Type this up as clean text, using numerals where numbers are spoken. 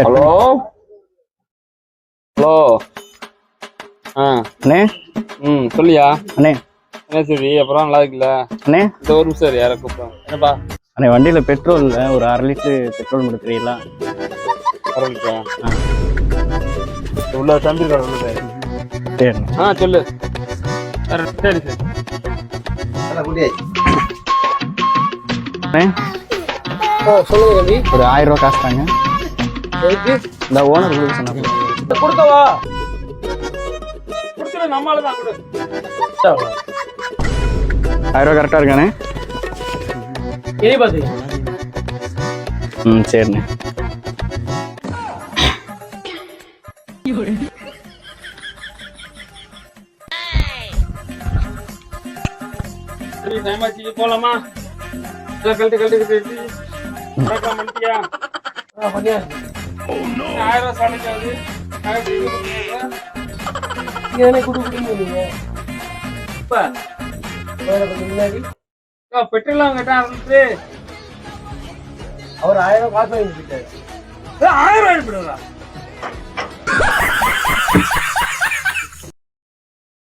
Hello hello. அண்ணே. சொல்லியா அண்ணே. என்ன சரி, அப்புறம் நல்லா இருக்குல்ல அண்ணே? இந்த ஒரு நிமிஷம் யாரை கூப்பிடுறோம். என்னப்பா அண்ணே, வண்டியில பெட்ரோல் இல்லை, ஒரு 1/2 லிட்டரு பெட்ரோல் முடிக்கிறீங்களா? பரவாயில்லைக்கா உள்ள தம்பிருக்கா உள்ள. சரிண்ணே. சொல்லு. சரி சரி. அண்ணே, சொல்லுங்க தம்பி. ஒரு 1000 ரூபா காசு தாங்க. இந்த ஓனர் கொடுக்க சொன்னாங்க. கொடுத்தவா கொடுத்துரு, நம்மளால தான் கொடு. 1000 ரூபா கரெக்டா இருக்கானே? சரிண்ணே. போலாமா? கழட்டு கழட்டு கழட்டு. 1000 ரூபா சாலைக்காது பெட்ரோல் கேட்டா அவர் 1000 ரூபாய் காசு வாங்கிட்டு 1000 ரூபாய்